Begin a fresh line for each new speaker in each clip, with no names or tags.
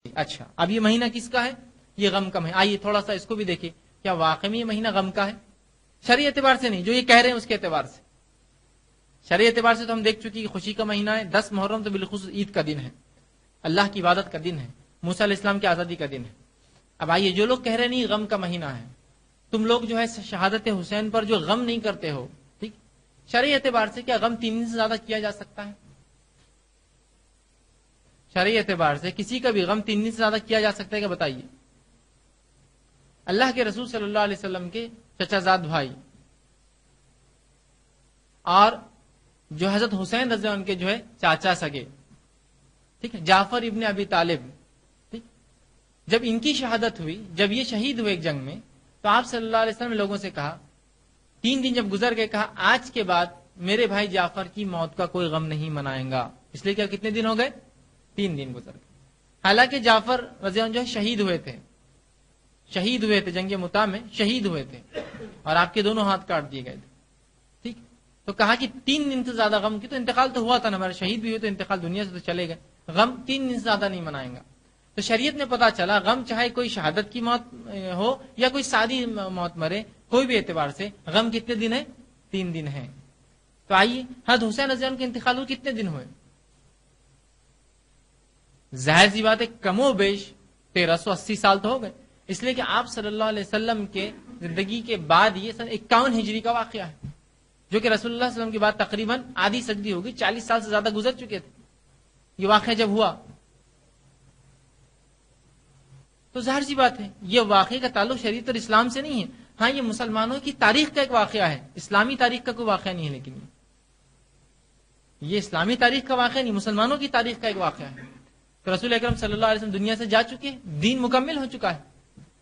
اچھا، اب یہ مہینہ کس کا ہے؟ یہ غم کا ہے. آئیے تھوڑا سا اس کو بھی دیکھیے، کیا واقعی میں یہ مہینہ غم کا ہے؟ شرعی اعتبار سے نہیں، جو یہ کہہ رہے ہیں اس کے اعتبار سے. شرعی اعتبار سے تو ہم دیکھ چکے کہ خوشی کا مہینہ ہے. 10 محرم تو بالخصوص عید کا دن ہے، اللہ کی عبادت کا دن ہے، موسیٰ علیہ السلام کی آزادی کا دن ہے. اب آئیے، جو لوگ کہہ رہے نہیں غم کا مہینہ ہے، تم لوگ جو ہے شہادت حسین پر جو غم نہیں کرتے ہو، ٹھیک، شرعی اعتبار سے کیا غم 3 دن سے زیادہ کیا جا سکتا ہے؟ شرعی اعتبار سے کسی کا بھی غم 3 دن سے زیادہ کیا جا سکتا ہے کیا؟ بتائیے. اللہ کے رسول صلی اللہ علیہ وسلم کے چچا زاد بھائی اور جو حضرت حسین رضی اللہ عنہ کے جو ہے چاچا سگے، ٹھیک ہے، جعفر ابن ابی طالب، ٹھیک، جب ان کی شہادت ہوئی، جب یہ شہید ہوئے ایک جنگ میں، تو آپ صلی اللہ علیہ وسلم نے لوگوں سے کہا، 3 دن جب گزر گئے، کہا آج کے بعد میرے بھائی جعفر کی موت کا کوئی غم نہیں منائیں گا. اس لیے کیا کتنے دن ہو گئے؟ 3 دن گزر گئے. حالانکہ جعفر رضی اللہ عنہ جو ہے شہید ہوئے تھے جنگ مطاع میں، شہید ہوئے تھے اور آپ کے دونوں ہاتھ کاٹ دیے گئے تھے. ٹھیک، تو کہا کہ 3 دن سے زیادہ غم کی، تو انتقال تو ہوا تھا نا ہمارا، شہید بھی ہوئے تو انتقال دنیا سے تو چلے گئے، غم 3 دن سے زیادہ نہیں منائیں گا. تو شریعت میں پتا چلا غم چاہے کوئی شہادت کی موت ہو یا کوئی سادی موت مرے، کوئی بھی اعتبار سے غم کتنے دن ہے؟ 3 دن ہے. تو آئیے، حضرت حسین رضی اللہ عنہ کے انتقال ہوئے کتنے دن ہوئے؟ ظاہر سی بات ہے کم و بیش 1380 سال تو ہو گئے. اس لیے کہ آپ صلی اللہ علیہ وسلم کے زندگی کے بعد یہ سن 51 ہجری کا واقعہ ہے، جو کہ رسول اللہ صلی اللہ علیہ وسلم کی بعد تقریباً آدھی صدی ہوگی، 40 سال سے زیادہ گزر چکے تھے یہ واقعہ جب ہوا. تو ظاہر سی بات ہے یہ واقعے کا تعلق شریعت اور اسلام سے نہیں ہے. ہاں، یہ مسلمانوں کی تاریخ کا ایک واقعہ ہے، اسلامی تاریخ کا کوئی واقعہ نہیں ہے. لیکن یہ اسلامی تاریخ کا واقعہ نہیں، مسلمانوں کی تاریخ کا ایک واقعہ ہے. تو رسول اکرم صلی اللہ علیہ وسلم دنیا سے جا چکے، دین مکمل ہو چکا ہے،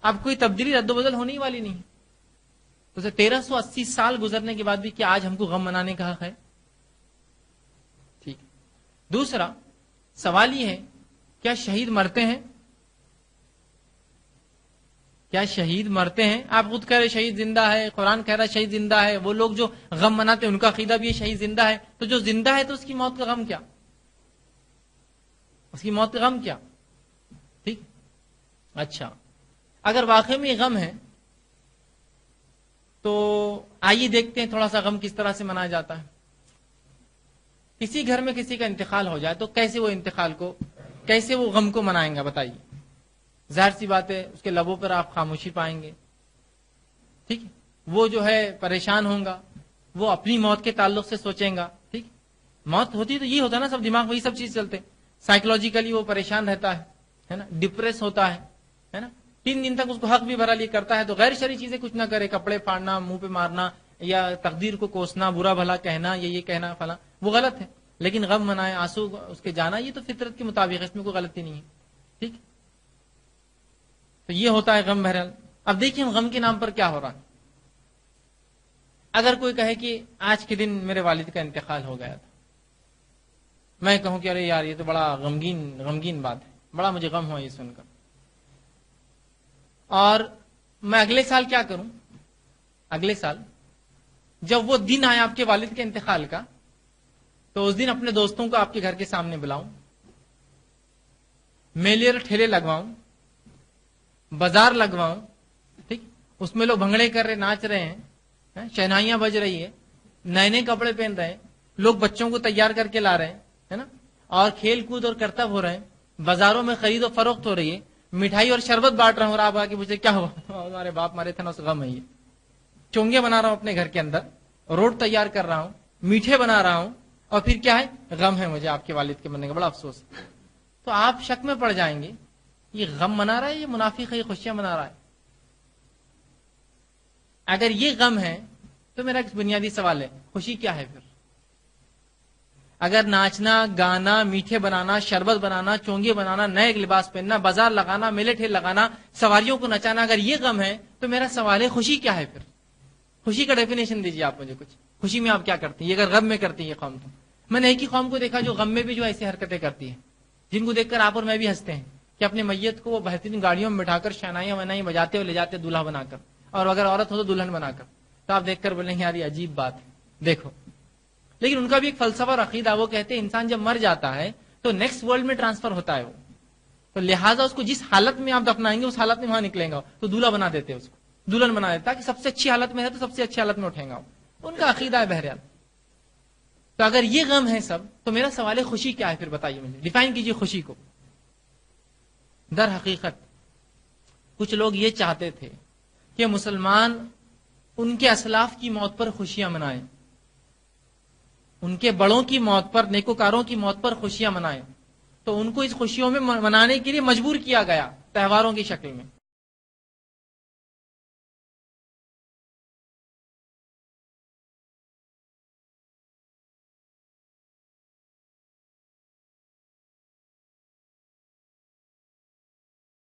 اب کوئی تبدیلی رد و بدل ہونے والی نہیں. تو 1380 سال گزرنے کے بعد بھی کیا آج ہم کو غم منانے کا حق ہے؟ ٹھیک. دوسرا سوال یہ ہے، کیا شہید مرتے ہیں؟ کیا شہید مرتے ہیں؟ آپ خود کہہ رہے شہید زندہ ہے، قرآن کہہ رہا ہے شہید زندہ ہے، وہ لوگ جو غم مناتے ہیں ان کا عقیدہ بھی ہے شہید زندہ ہے. تو جو زندہ ہے تو اس کی موت کا غم کیا؟ اس کی موت کا غم کیا؟ ٹھیک. اچھا، اگر واقعی میں غم ہے تو آئیے دیکھتے ہیں تھوڑا سا غم کس طرح سے منایا جاتا ہے. کسی گھر میں کسی کا انتقال ہو جائے تو کیسے وہ غم کو منائیں گا؟ بتائیے. ظاہر سی بات ہے اس کے لبوں پر آپ خاموشی پائیں گے. ٹھیک، وہ جو ہے پریشان ہوں گا، وہ اپنی موت کے تعلق سے سوچیں گا. ٹھیک، موت ہوتی تو یہ ہوتا ہے نا، سب دماغ وہی سب چیز چلتے، سائیکولوجیکلی وہ پریشان رہتا ہے نا، ڈپریس ہوتا ہے نا. 3 دن تک اس کو حق بھی بھرا کرتا ہے تو غیر شرعی چیزیں کچھ نہ کرے، کپڑے پھاڑنا، منہ پہ مارنا یا تقدیر کو کوسنا، برا بھلا کہنا یا یہ کہنا فلاں، وہ غلط ہے. لیکن غم منائے، آنسو اس کے جانا، یہ تو فطرت کے مطابق ہے، اس میں کوئی غلطی نہیں ہے. ٹھیک، تو یہ ہوتا ہے غم. بہرحال اب دیکھیں غم کے نام پر کیا ہو رہا ہے. اگر کوئی کہے کہ آج کے دن میرے والد کا انتقال ہو گیا تھا، میں کہوں کہ ارے یار یہ تو بڑا غمگین بات ہے، بڑا مجھے غم ہوا یہ سن کر، اور میں اگلے سال کیا کروں؟ اگلے سال جب وہ دن آئے آپ کے والد کے انتقال کا، تو اس دن اپنے دوستوں کو آپ کے گھر کے سامنے بلاؤں، میلے اور ٹھیلے لگواؤں، بازار لگواؤں. ٹھیک، اس میں لوگ بھنگڑے کر رہے، ناچ رہے ہیں، شہنائیاں بج رہی ہے، نئے نئے کپڑے پہن رہے ہیں، لوگ بچوں کو تیار کر کے لا رہے ہیں، ہے نا، اور کھیل کود اور کرتب ہو رہے ہیں، بازاروں میں خرید و فروخت ہو رہی ہے، مٹھائی اور شربت بانٹ رہا ہوں، اور آپ آ کے مجھے کیا ہوا؟ ہمارے باپ مارے تھے نا، اس غم ہے. یہ چونگے بنا رہا ہوں اپنے گھر کے اندر، روٹ تیار کر رہا ہوں، میٹھے بنا رہا ہوں، اور پھر کیا ہے؟ غم ہے مجھے آپ کے والد کے مرنے کا، بڑا افسوس. تو آپ شک میں پڑ جائیں گے یہ غم منا رہا ہے، یہ منافق ہے، یہ خوشیاں منا رہا ہے. اگر یہ غم ہے تو میرا ایک بنیادی سوال ہے، خوشی کیا ہے پھر؟ اگر ناچنا، گانا، میٹھے بنانا، شربت بنانا، چونگے بنانا، نئے لباس پہننا، بازار لگانا، میلے ٹھیل لگانا، سواریوں کو نچانا، اگر یہ غم ہے تو میرا سوال ہے خوشی کیا ہے پھر؟ خوشی کا ڈیفینیشن دیجیے آپ مجھے کچھ. خوشی میں آپ کیا کرتی ہیں؟ اگر غم میں کرتی ہے یہ قوم، تو میں نے ایک ہی قوم کو دیکھا جو غم میں بھی جو ایسی حرکتیں کرتی ہے، جن کو دیکھ کر آپ اور میں بھی ہنستے ہیں، کہ اپنے میت کو وہ بہترین گاڑیوں میں بٹھا کر شہنائیاں ونائیاں بجاتے ہوئے لے جاتے دولہا بنا کر، اور اگر عورت ہو تو دلہن بنا کر. تو آپ دیکھ کر بولیں یار یہ عجیب بات ہے، دیکھو. لیکن ان کا بھی ایک فلسفہ اور عقیدہ، وہ کہتے ہیں انسان جب مر جاتا ہے تو نیکسٹ ورلڈ میں ٹرانسفر ہوتا ہے وہ. تو لہٰذا اس کو جس حالت میں آپ دفنائیں گے اس حالت میں وہاں نکلیں گا، تو دولہا بنا دیتے اس کو، دلہن بنا دیتے تاکہ سب سے اچھی حالت میں ہے تو سب سے اچھی حالت میں اٹھیں گا، ان کا عقیدہ ہے بہرحال۔ تو اگر یہ غم ہے سب، تو میرا سوال ہے خوشی کیا ہے؟ پھر بتائیے مجھے، ڈیفائن کیجئے خوشی کو۔ در حقیقت کچھ لوگ یہ چاہتے تھے کہ مسلمان ان کے اسلاف کی موت پر خوشیاں منائیں، ان کے بڑوں کی موت پر، نیکوکاروں کی موت پر خوشیاں منائیں، تو ان کو اس خوشیوں میں منانے کے لیے مجبور کیا گیا تہواروں کی شکل میں۔